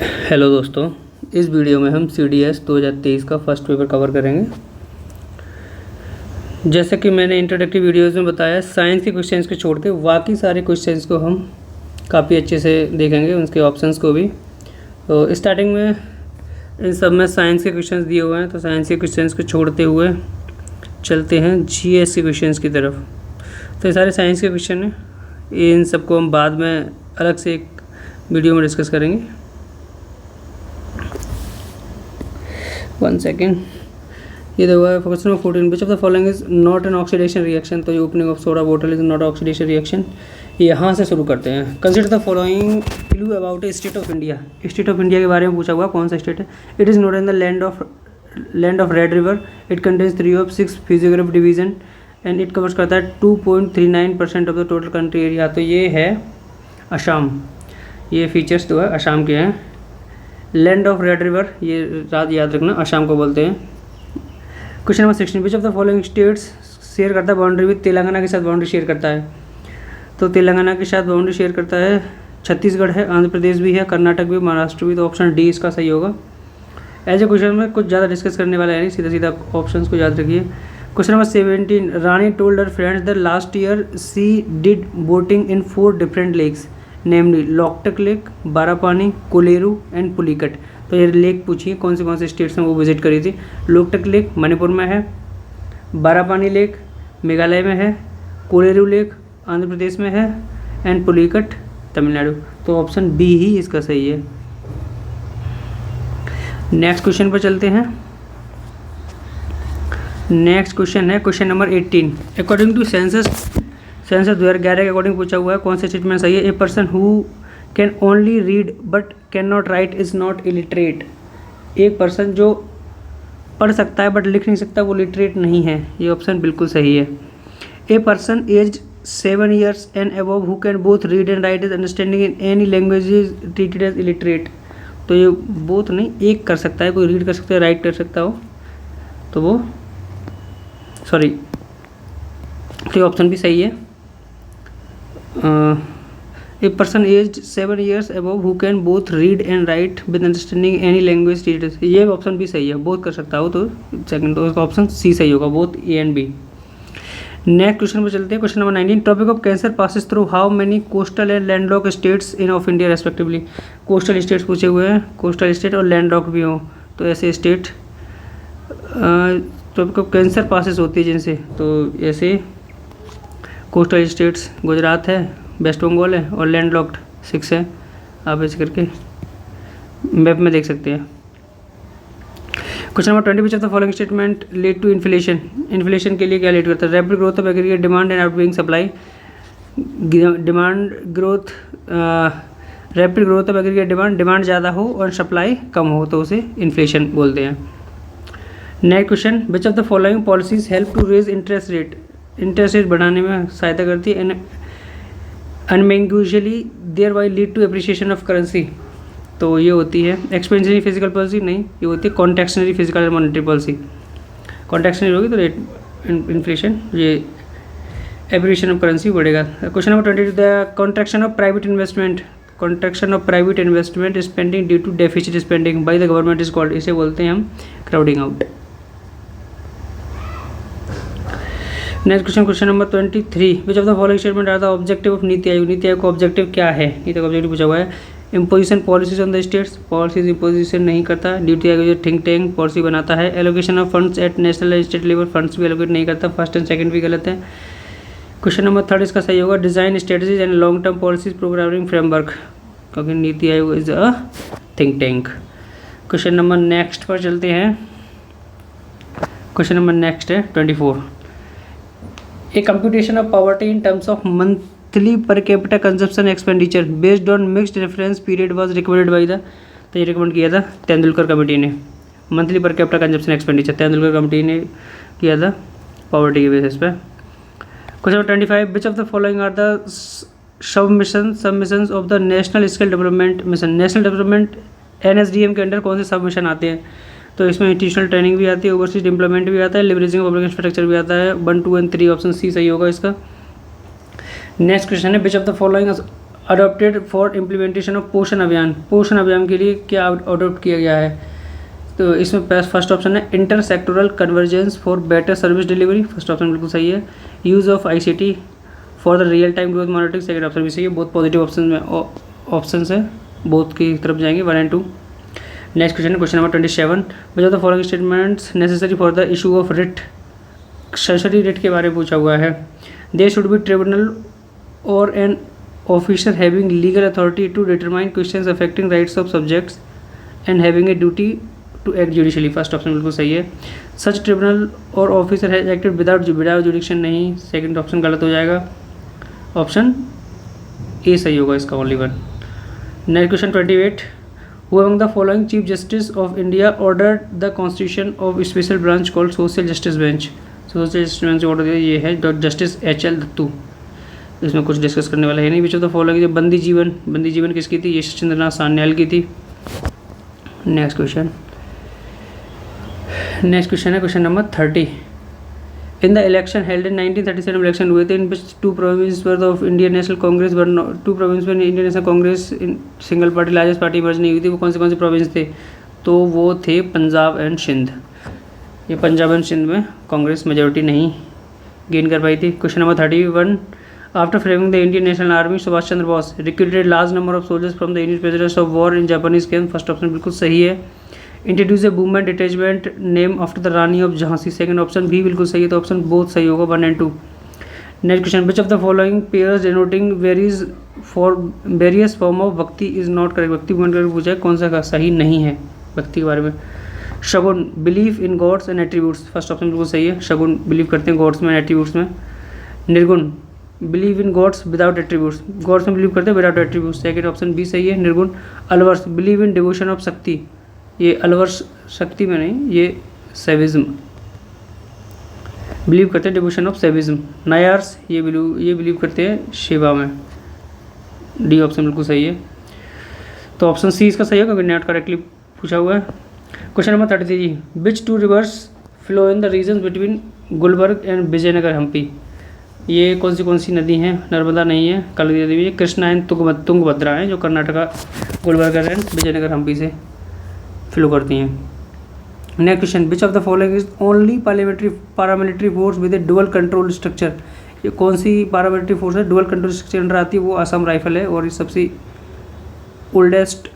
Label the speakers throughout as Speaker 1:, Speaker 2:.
Speaker 1: Hello दोस्तों, इस video में हम CDS 2023 का फर्स्ट पेपर कवर करेंगे। जैसे कि मैंने इंट्रोडक्टिव वीडियोज़ में बताया, साइंस के क्वेश्चंस को छोड़ के बाकी सारे क्वेश्चंस को हम काफ़ी अच्छे से देखेंगे, उनके ऑप्शंस को भी। तो स्टार्टिंग में इन सब में साइंस के क्वेश्चंस दिए हुए हैं, तो साइंस के क्वेश्चंस को छोड़ते हुए चलते हैं GS के क्वेश्चंस की तरफ। तो ये सारे साइंस के क्वेश्चन हैं, इन सबको हम बाद में अलग से एक वीडियो में डिस्कस करेंगे। 1 सेकेंड, ये देखो question number 14, which of the following is not an oxidation reaction. तो ये ओपनिंग ऑफ सोडा बोतल इज नॉट ऑक्सीडेशन रिएक्शन। यहाँ से शुरू करते हैं। Consider the following clue about a state of India. State of India के बारे में पूछा हुआ, कौन सा स्टेट है। It is not in the land of red river. It contains 3 of 6 physiograph division and it covers करता है 2.39% of the total country area. तो ये है असम। ये फीचर्स जो है असम के हैं। लैंड ऑफ रेड रिवर, ये याद रखना, असम को बोलते हैं। Question number 16, which of the following states share करता है बाउंड्री विद तेलंगाना के साथ बाउंड्री शेयर करता है। तो तेलंगाना के साथ बाउंड्री शेयर करता है छत्तीसगढ़ है, आंध्र प्रदेश भी है, कर्नाटक भी, महाराष्ट्र भी। तो ऑप्शन डी इसका सही होगा। ऐसे क्वेश्चन में कुछ ज़्यादा डिस्कस करने वाला है नहीं, सीधा सीधा ऑप्शन को याद रखिए। Question number 17, Rani told her friends the last year she did boating in 4 different lakes namely Loktak lake, Barapani, Kolleru and Pulicat. तो ये लेक पूछिए कौन से स्टेट्स में वो विजिट करी थी। लोकटक लेक मणिपुर में है, बारापानी लेक मेघालय में है, कोलेरू लेक आंध्र प्रदेश में है एंड पुलिकट तमिलनाडु। तो ऑप्शन बी ही इसका सही है। नेक्स्ट क्वेश्चन पर चलते हैं। नेक्स्ट क्वेश्चन है question number 18। According to census 2011 के अकॉर्डिंग पूछा हुआ है, कौन सा स्टेटमेंट सही है। A person who can only read but can not right is not illiterate. एक पर्सन जो पढ़ सकता है बट लिख नहीं सकता वो लिटरेट नहीं है। ये ऑप्शन बिल्कुल सही है। A person age 7 years and above who can both read and write is understanding in any language is treated as illiterate. तो ये बोथ नहीं, एक कर सकता है, कोई रीड कर सकता है, राइट कर सकता हो तो वो सॉरी, तो ये ऑप्शन भी सही है। A person age 7 years above who can both read and write with understanding any language teachers. ये ऑप्शन भी सही है, बोथ कर सकता हो तो सेकंड, तो इसका ऑप्शन सी सही होगा, both A and B. Next question पर चलते हैं। Question number 19, tropic of cancer passes through how many coastal and landlocked states in of India respectively. Coastal states पूछे हुए हैं, कोस्टल स्टेट और लैंडलॉक भी हो, तो ऐसे state topic of cancer passes होती है जिनसे, तो ऐसे कोस्टल स्टेट्स गुजरात है, वेस्ट बंगाल है और लैंडलॉक्ड 6 है। आप ऐसे करके मैप में देख सकते हैं। Question number 20, which of the following statement lead to inflation. Inflation के लिए क्या लीड करता है। Rapid growth of aggregate demand and outgoing supply. Demand growth, rapid growth of aggregate demand ज़्यादा हो और सप्लाई कम हो तो उसे इन्फ्लेशन बोलते हैं। Next question, which of the following policies help to raise interest rate. Interest rate बढ़ाने में सहायता करती है and unambiguously thereby lead to appreciation of currency. तो ये होती है एक्सपेंशनरी फिजिकल पॉलिसी, नहीं, ये होती है contractionary physical and monetary policy. Contractionary होगी तो रेट इन्फ्लेशन, ये एप्रिसिएशन ऑफ करेंसी बढ़ेगा। Question number 22, the contraction of private investment. Contraction of private investment spending due to deficit spending by the government is called. इसे बोलते हैं हम crowding out. Next question number 23, which of the following statement are the objective of Niti Aayog. NITI Aayog का objective क्या है। NITI Aayog objective पूछा हुआ है। Imposition policies on the states, policies imposition नहीं करता। ड्यूटी आयोग जो थिंक टैंक पॉलिसी बनाता है। Allocation of funds at national and state level, funds भी एलोकेट नहीं करता। फर्स्ट एंड सेकंड भी गलत है। क्वेश्चन नंबर 3 इसका सही होगा। Design strategies and long term policies programming framework, क्योंकि NITI Aayog is a think tank. Question number next पर चलते हैं। क्वेश्चन नंबर नेक्स्ट है 24, a computation of poverty in terms of monthly per capita consumption expenditure based on mixed reference period was recommended by the. तो ये recommend किया था Tendulkar committee ने। Monthly per capita consumption expenditure Tendulkar committee ने किया था poverty के बेसिस पे। Question number 25, which of the following are the submissions of the national skill development mission. National development NSDM के अंडर कौन से सबमिशन आते हैं। तो इसमें इंस्टीट्यूशनल ट्रेनिंग भी आती है, ओवरसीज एम्प्लॉयमेंट भी आता है, लिवरेजिंग पब्लिक इंफ्रास्ट्रक्चर भी आता है। 1, 2 एंड 3 ऑप्शन सी सही होगा इसका। नेक्स्ट क्वेश्चन है, which of the following adopted for implementation of पोषण अभियान, पोषण अभियान के लिए क्या अडॉप्ट किया गया है? तो इसमें फर्स्ट ऑप्शन है inter sectoral convergence for better service delivery, first option बिल्कुल सही है। Use of ICT for the real time growth monitoring, second option भी सही है। बहुत पॉजिटिव ऑप्शन में ऑप्शन है, बोथ की तरफ जाएंगे 1 और 2। नेक्स्ट क्वेश्चन है question number 27, which of the following statements necessary for the issue of writ, सरसरी रिट के बारे में पूछा हुआ है। There should be tribunal or an officer having legal authority to determine questions affecting rights of subjects and having a duty to act judicially, first option बिल्कुल सही है। Such tribunal or officer has acted without jurisdiction, नहीं, second option गलत हो जाएगा, option A सही होगा इसका, only one. Next question 28, who among the following chief justice of India ordered the constitution of special branch called social justice bench, social justice bench order दिया, ये है जस्टिस HL दत्तू। इसमें कुछ डिस्कस करने वाला है नहीं। विच ऑफ द फॉलोइंग, बंदी जीवन किसकी थी? ये सचिंद्रनाथ सान्याल की थी। नेक्स्ट क्वेश्चन है question number 30, in the election held in 1937 election हुए थे in which two province of Indian National Congress were two province में Indian National Congress in single party largest party merge नहीं हुई थी, वो कौन से प्रोविंस थे? तो वो थे पंजाब एंड सिंध। ये पंजाब एंड सिंध में कांग्रेस मेजोरिटी नहीं गेन कर पाई थी। Question number 31, after framing the Indian national army Subhash Chandra Bose recruited large number of soldiers from the unit presidents of war in Japanese camp, first option बिल्कुल सही है। Introduce a women detachment name after the Rani of Jhansi, second option भी बिल्कुल सही है, तो option बहुत सही होगा 1 और 2। Next question, which of the following pairs denoting various form of भक्ति इज नॉट करेक्ट, भक्ति वुमेन करके पूछा है, कौन सा का सही नहीं है भक्ति के बारे में? Saguna believe in gods and attributes, first option बिल्कुल सही है, शगुन बिलीव करते हैं गॉड्स में एट्रीब्यूट्स में। Nirgun believe in gods without attributes, gods में बिलीव करते हैं विदाउट एट्रीब्यूट्स, सेकंड ऑप्शन भी सही है निर्गुण। Alvars believe in devotion of शक्ति, ये अलवर्स शक्ति में नहीं, ये सेविज्म बिलीव करते हैं, डिवोशन ऑफ सेविज्म। नायार्स ये बिलीव करते हैं शिवा में, डी ऑप्शन बिल्कुल सही है, तो ऑप्शन सी इसका सही है क्योंकि नॉट करेक्टली पूछा हुआ है। Question number 33, which two rivers flow in the region between Gulbarga and Vijayanagar Hampi, ये कौन सी नदी हैं? नर्मदा नहीं है, काली नदी है, कृष्णा एंड तुंगभद्रा हैं जो कर्नाटका गुलबर्ग एंड विजयनगर हम्पी से फ्लो करती हैं। Next question, which of the following is only paramilitary force with A dual control structure, ये कौन सी पारामिलिट्री फोर्स है डुअल कंट्रोल स्ट्रक्चर अंडर आती है? वो असम राइफल है और ये सबसे ओल्डेस्ट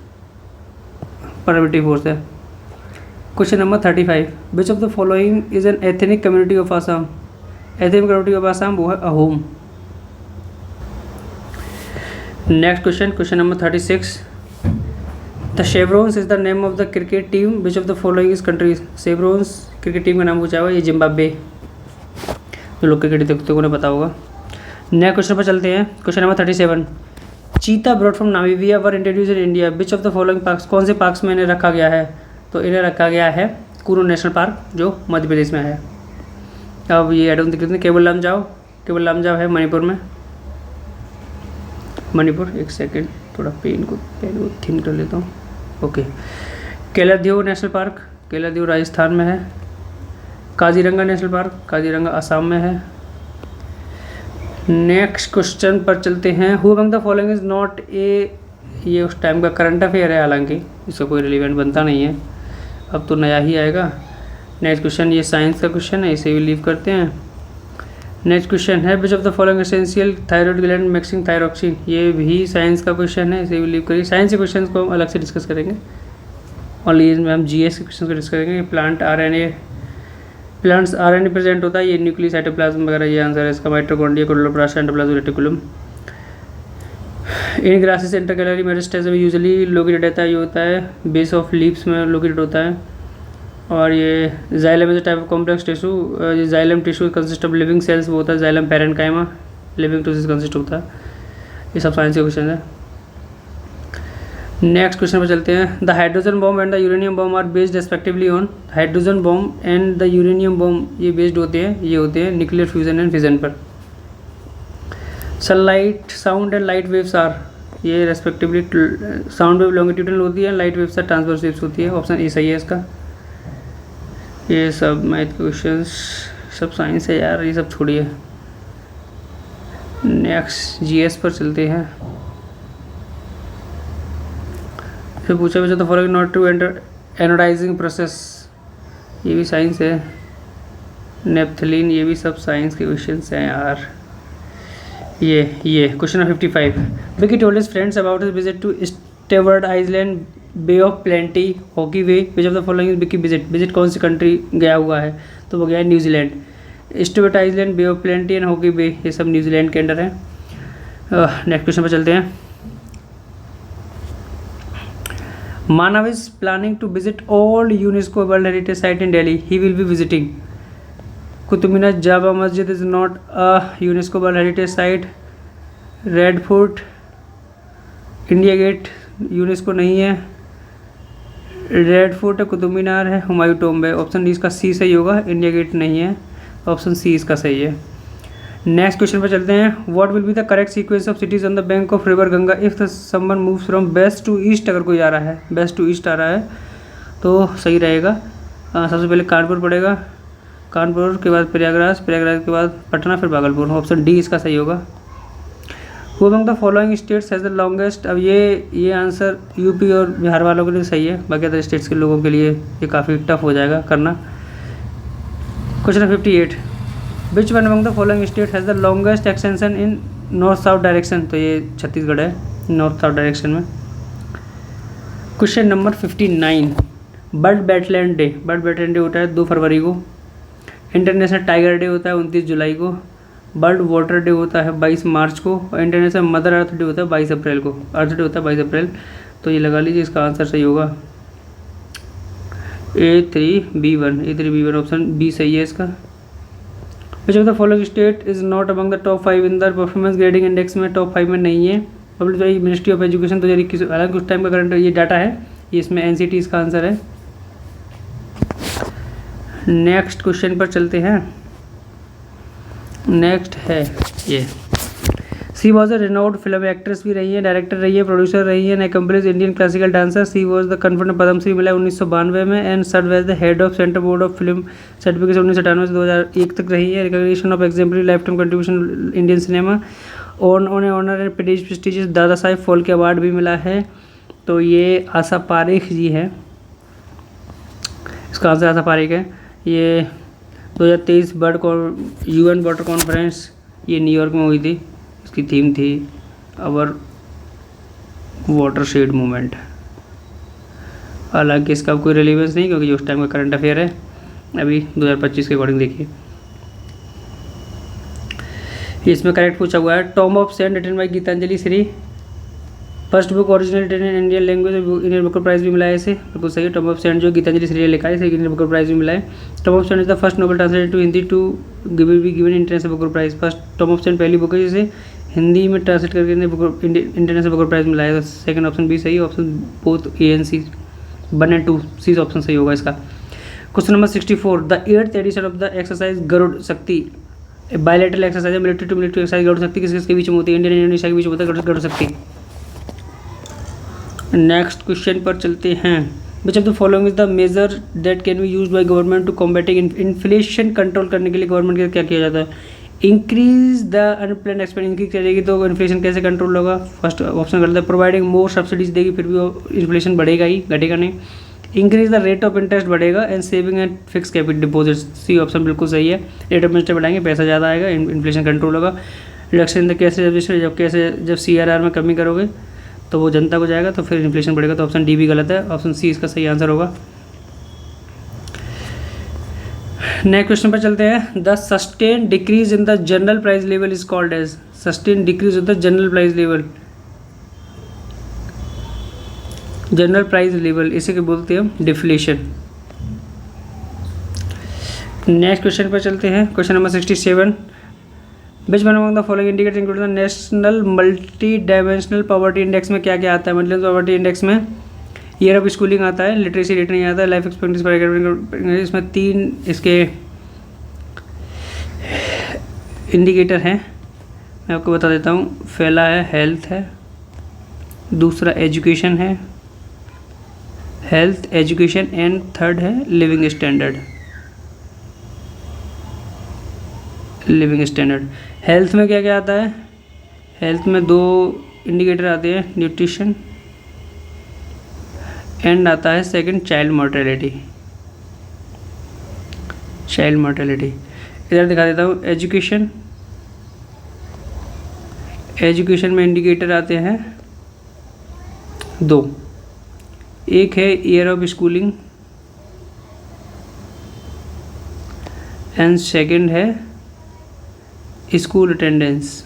Speaker 1: पारामिलिट्री फोर्स है। Question number 35, which of the following is an ethnic community of Assam, ethnic community of Assam वो है Ahom. Next question number 36, the Chevrons is the name of the cricket team which of the following is countries, Chevrons cricket team का नाम पूछा हुआ है, ये Zimbabwe, जो लोग क्रिकेट देखते हैं उन्हें पता होगा। नेक्स्ट क्वेश्चन पर चलते हैं, क्वेश्चन नंबर 37, चीता broad from Namibia were introduce in India, which of the following parks, कौन से पार्क्स में इन्हें रखा गया है? तो इन्हें रखा गया है कुरू नेशनल पार्क जो मध्य प्रदेश में है। अब ये एडोन दिख रहे हैं, केवल लामजाओ है मणिपुर में, मणिपुर, एक सेकेंड थोड़ा पेन को थिन कर लेता हूँ, ओके। केलादियो नेशनल पार्क, केलादियो राजस्थान में है। काजीरंगा नेशनल पार्क, काजीरंगा असम में है। नेक्स्ट क्वेश्चन पर चलते हैं, who among the following is not a, ये उस टाइम का करंट अफेयर है, हालांकि इसका कोई रिलेवेंट बनता नहीं है, अब तो नया ही आएगा। नेक्स्ट क्वेश्चन ये साइंस का क्वेश्चन है, इसे भी लीव करते हैं। नेक्स्ट क्वेश्चन है, which of the following essential thyroid gland making thyroxine, ये भी साइंस का क्वेश्चन है, इसे भी लीव करिए। साइंस के क्वेश्चन को हम अलग से डिस्कस करेंगे, ओनली इसमें हम GS के क्वेश्चन को डिस्कस करेंगे। प्लांट्स RNA प्रेजेंट होता है, ये न्यूक्लियस साइटोप्लाज्म वगैरह, ये आंसर है इसका, mitochondria chloroplast endoplasm reticulum. In grasses intercalary meristem usually located रहता है, ये होता है बेस ऑफ लीव्स में लोकेटेड होता है। और ये xylem is type of complex tissue, ये xylem tissue consist of living cells, वो होता है xylem parenchyma, living tissue consist होता है। ये सब साइंस के क्वेश्चन है। नेक्स्ट क्वेश्चन पर चलते हैं, the hydrogen bomb and the uranium bomb are based respectively on, hydrogen bomb and the uranium bomb ये बेस्ड होते हैं, ये होते हैं न्यूक्लियर फ्यूजन एंड फिजन पर। Sunlight sound and light waves are, ये रेस्पेक्टिवली साउंड वेव लॉन्गिट्यूडनल होती है, लाइट वेव्स ट्रांसवर्स वेव्स होती है, ऑप्शन ए सही है इसका। ये सब मैथ क्वेश्चंस सब साइंस है यार, ये सब छोड़िए। नेक्स्ट GS पर चलते हैं। फिर पूछा बच्चा तो following not to enter anodizing process, ये भी साइंस है। नेप्थलीन, ये भी सब साइंस के क्वेश्चंस हैं यार। ये question number 55, Vicky told his friends about his visit to Stewart island, bay of plenty, Hawke's Bay, which of the following is Vicky visit कौन सी कंट्री गया हुआ है, तो वो गया है New Zealand. Stewart island, bay of Plenty and Hawke's Bay, ये सब न्यूजीलैंड के अंडर है। नेक्स्ट क्वेश्चन पर चलते हैं। Manav is planning to visit all UNESCO world heritage site in Delhi, he will be visiting Qutub Minar, Jama Masjid is not a UNESCO world heritage site, Red Fort, India Gate UNESCO नहीं है, Red Fort है, कुतुब मीनार है, Humayun tomb है। Option D इसका C सही होगा, India gate नहीं है, ऑप्शन सी इसका सही है। नेक्स्ट क्वेश्चन पर चलते हैं। What will be the correct sequence of cities on the bank of river Ganga if someone moves from west to east, अगर कोई आ रहा है वेस्ट टू ईस्ट आ रहा है तो सही रहेगा। सबसे पहले कानपुर पड़ेगा, कानपुर के बाद प्रयागराज, प्रयागराज के बाद पटना, फिर भागलपुर। ऑप्शन डी इसका सही होगा। Who among the following states has the longest, अब ये आंसर यूपी और बिहार वालों के लिए सही है, बाकी अदर स्टेट्स के लोगों के लिए ये काफ़ी टफ हो जाएगा करना। Question 58, which one among the following state has the longest extension in north south direction, तो ये छत्तीसगढ़ है नॉर्थ साउथ डायरेक्शन में। Question number 59, world wetland day, world wetland day होता है 2 फरवरी को। इंटरनेशनल टाइगर डे होता है 29 जुलाई को। बर्ड वाटर डे होता है 22 मार्च को। और इंटरनेशनल मदर अर्थ डे होता है 22 अप्रैल को। अर्थ डे होता है 22 अप्रैल, तो ये लगा लीजिए, इसका आंसर सही होगा A3B1 ऑप्शन बी सही है इसका। विच of the following state is not among the top 5 in the performance grading index में, टॉप 5 में नहीं है। पब्लिक मिनिस्ट्री ऑफ एजुकेशन 2021, हालांकि उस टाइम का करंट ये डाटा है, ये इसमें NCT इसका आंसर है। नेक्स्ट क्वेश्चन पर चलते हैं। नेक्स्ट है ये, she was a renowned film actress भी रही है, डायरेक्टर रही है, प्रोड्यूसर रही है, complete Indian classical dancer. She was the conferred Padmashri मिला 1992 में and served as the head of central board of film certification 1998 से 2001 तक रही है। Recognition of exemplary life time contribution Indian cinema, honour and prestigious Dada Saheb Phalke award भी मिला है। तो ये आशा पारेख जी है, इसका आंसर आशा पारेख है। ये 2023 UN वाटर कॉन्फ्रेंस ये न्यूयॉर्क में हुई थी, इसकी थीम थी अवर वाटर शेड मूवमेंट। हालांकि इसका कोई रिलेवेंस नहीं, क्योंकि उस टाइम का करंट अफेयर है। अभी 2025 के अकॉर्डिंग देखिए, इसमें करेक्ट पूछा हुआ है। Tomb of Sand written by Geetanjali Shree, first book original written in Indian language, Indian Booker prize भी मिला है इसे, बिल्कुल सही है। टॉम ऑफ सेंट जो गीतांजलि श्री लिखा है इसे इंडियन बुकर प्राइज भी मिला है। Tomb of Sand is the first novel translated to Hindi to be given international Booker prize. First Tomb of Sand पहली बुक है जिसे हिंदी में ट्रांसलेट करके इंटरनेशनल बुकर प्राइज मिला है। सेकंड ऑप्शन भी सही है, ऑप्शन बोथ ANC 1 और 2 सी ऑप्शन सही होगा इसका। Question number 64, the 8th edition of the exercise Garuda Shakti, bilateral exercise है, military to military exercise Garuda Shakti किसके बीच में होती है? इंडिया और इंडोनेशिया के बीच में होता है गरुड़ शक्ति। नेक्स्ट क्वेश्चन पर चलते हैं। Which of the following is the major that can be used by government to combating inflation, control करने के लिए गवर्नमेंट का क्या किया जाता है? Increase the unplanned expenditure, increase करेगी तो इन्फ्लेशन कैसे कंट्रोल होगा? फर्स्ट ऑप्शन गलत है। प्रोवाइडिंग मोर सब्सिडीज देगी फिर भी इन्फ्लेशन बढ़ेगा ही, घटेगा नहीं। Increase the rate of interest बढ़ेगा and saving and fix capital deposit, C option बिल्कुल सही है। रेट ऑफ इंटरेस्ट बढ़ाएंगे पैसा ज़्यादा आएगा, इन्फ्लेशन कंट्रोल होगा। Reduction in the cash reservation, जब CRR में कमी करोगे तो वो जनता को जाएगा तो फिर इन्फ्लेशन बढ़ेगा, तो ऑप्शन डी भी गलत है, ऑप्शन सी इसका सही आंसर होगा। नेक्स्ट क्वेश्चन पर चलते हैं। The sustain decrease in the general price level is called as, sustain decrease in the general price level, general price level इसे क्या बोलते हैं हम? डिफ्लेशन। नेक्स्ट क्वेश्चन पर चलते हैं। Question number 67, which one among the following indicator include the national multi dimensional poverty index में क्या क्या आता है? मल्टी पॉवर्टी इंडेक्स में ईयर ऑफ स्कूलिंग आता है, लिटरेसी रेट नहीं आता है, लाइफ एक्सपेक्टेंसी पर एकेडमिक, इसमें 3 इसके इंडिकेटर हैं, मैं आपको बता देता हूँ। पहला है हेल्थ है, दूसरा एजुकेशन है, हेल्थ एजुकेशन, एंड थर्ड है living standard. Living standard health में क्या क्या आता है? हेल्थ में 2 इंडिकेटर आते हैं, न्यूट्रिशन, एंड आता है second child mortality. Child mortality इधर दिखा देता हूँ। एजुकेशन, एजुकेशन में इंडिकेटर आते हैं दो, एक है year of schooling and second है स्कूल अटेंडेंस।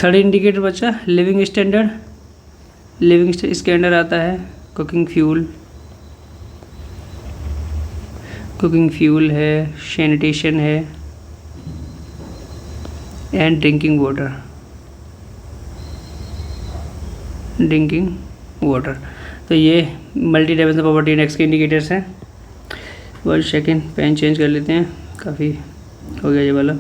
Speaker 1: थर्ड इंडिकेटर बचा लिविंग स्टैंडर्ड। लिविंग इसके अंडर आता है कुकिंग फ्यूल, कुकिंग फ्यूल है, सैनिटेशन है and drinking water, drinking water. तो ये मल्टी डायमेंशनल पॉवर्टी इंडेक्स के इंडिकेटर्स हैं। 1 सेकेंड, पेन चेंज कर लेते हैं, काफ़ी हो गया ये वाला।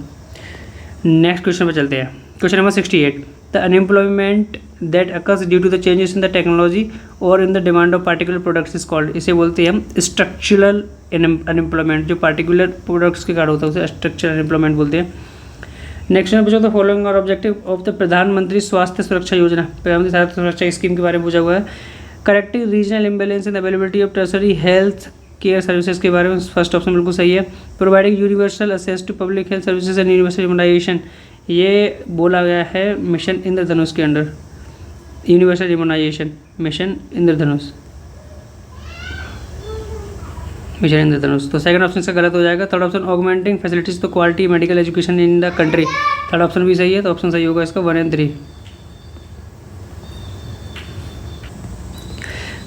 Speaker 1: नेक्स्ट क्वेश्चन पर चलते हैं। Question number 68, the unemployment that occurs due to the changes in the technology और in the demand of particular products is called. इसे बोलते हैं हम स्ट्रक्चरल अनएम्प्लॉयमेंट। जो पार्टिकुलर प्रोडक्ट्स के कारण होता है उसे स्ट्रक्चरल अनएम्प्लॉयमेंट बोलते हैं। नेक्स्ट में पूछा द फॉलोइंग और ऑब्जेक्टिव ऑफ द प्रधानमंत्री स्वास्थ्य सुरक्षा योजना। प्रधानमंत्री स्वास्थ्य सुरक्षा स्कीम के बारे में पूछा हुआ है। Correcting regional imbalance in availability of tertiary health care services के बारे में फर्स्ट ऑप्शन बिल्कुल सही है। Providing universal access to public health services and universal immunization, ये बोला गया है मिशन इंद्रधनुष के under. Universal immunization mission Indradhanush, mission Indradhanush. तो सेकंड ऑप्शन से गलत हो जाएगा। Third option augmenting facilities to quality medical education in the country, third option भी सही है। तो ऑप्शन सही होगा इसका 1 और 3।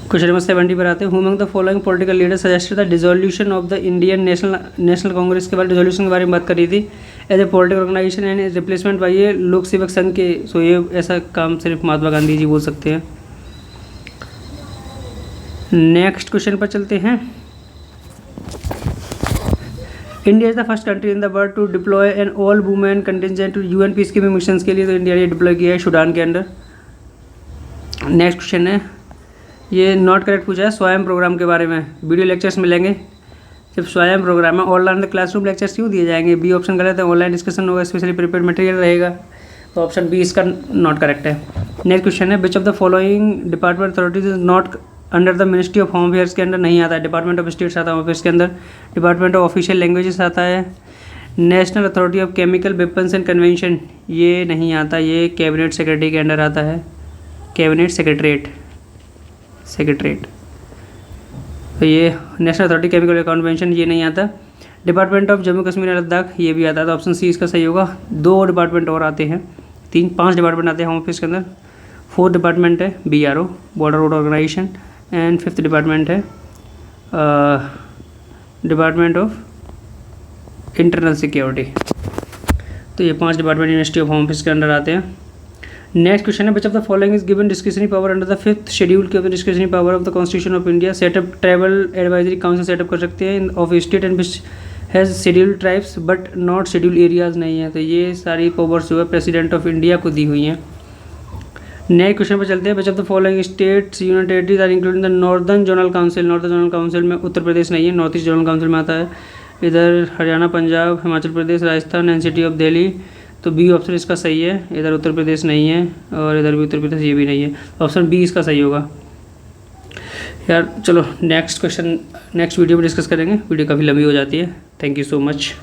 Speaker 1: क्वेश्चन नंबर 70 पर आते हैं। Who among the following political leader suggested the dissolution of the Indian National Congress के बारे में, डिसोल्यूशन के बारे में बात करी थी। As a political organization and replacement by ये लोक सेवक संघ के। सो ये ऐसा काम सिर्फ महात्मा गांधी जी बोल सकते हैं। नेक्स्ट क्वेश्चन पर चलते हैं। India is the first country in the world to deploy an all women contingent to UN peace keeping mission के लिए। तो इंडिया ने डिप्लॉय किया है सूडान के अंडर। नेक्स्ट क्वेश्चन है, ये नॉट करेक्ट पूछा है स्वयं प्रोग्राम के बारे में। वीडियो लेक्चर्स मिलेंगे जब स्वयं प्रोग्राम है। ऑनलाइन क्लासरूम लेक्चर्स क्यों दिए जाएंगे? बी ऑप्शन गलत है। ऑनलाइन डिस्कशन होगा, स्पेशली प्रिपेयर्ड मटेरियल रहेगा। तो ऑप्शन बी इसका नॉट करेक्ट है। नेक्स्ट क्वेश्चन है, which of the following department authorities is not under the ministry of home affairs के अंदर नहीं आता है। डिपार्टमेंट ऑफ स्टेट्स आता है होम अफेयर्स के अंदर। डिपार्टमेंट ऑफ ऑफिशियल लैंग्वेजेस आता है। National authority of chemical weapons and convention ये नहीं आता, ये कैबिनेट सेक्रेटरी के अंडर आता है। Cabinet secretariat, secretariat. तो ये नेशनल अथॉरिटी केमिकल कन्वेंशन ये नहीं आता। Department of Jammu Kashmir and Ladakh ये भी आता है। तो ऑप्शन सी इसका सही होगा। 2 डिपार्टमेंट और आते हैं, 5 डिपार्टमेंट आते हैं होम ऑफिस के अंदर। 4th डिपार्टमेंट है BRO, border road organisation and 5th department है डिपार्टमेंट ऑफ इंटरनल सिक्योरिटी। तो ये 5 department ministry of home office के अंडर आते हैं। नेक्स्ट क्वेश्चन है, which of the following is given discretionary power under the 5th schedule के discretionary power of the constitution of India. Setup tribal advisory council setup कर सकते हैं of state and which has schedule tribes but not schedule areas नहीं है। तो ये सारी powers जो है प्रेसिडेंट ऑफ इंडिया को दी हुई हैं। नेक्स्ट क्वेश्चन पर चलते हैं, which of the following states union territories are including the northern zonal council. Northern zonal council में उत्तर प्रदेश नहीं है, नॉर्थ ईस्ट जोनल काउंसिल में आता है। इधर Haryana, Punjab, Himachal Pradesh, Rajasthan and city of Delhi. तो बी ऑप्शन इसका सही है। इधर उत्तर प्रदेश नहीं है और इधर भी उत्तर प्रदेश ये भी नहीं है। ऑप्शन बी इसका सही होगा। यार चलो नेक्स्ट क्वेश्चन नेक्स्ट वीडियो में डिस्कस करेंगे, वीडियो काफ़ी लंबी हो जाती है। Thank you so much.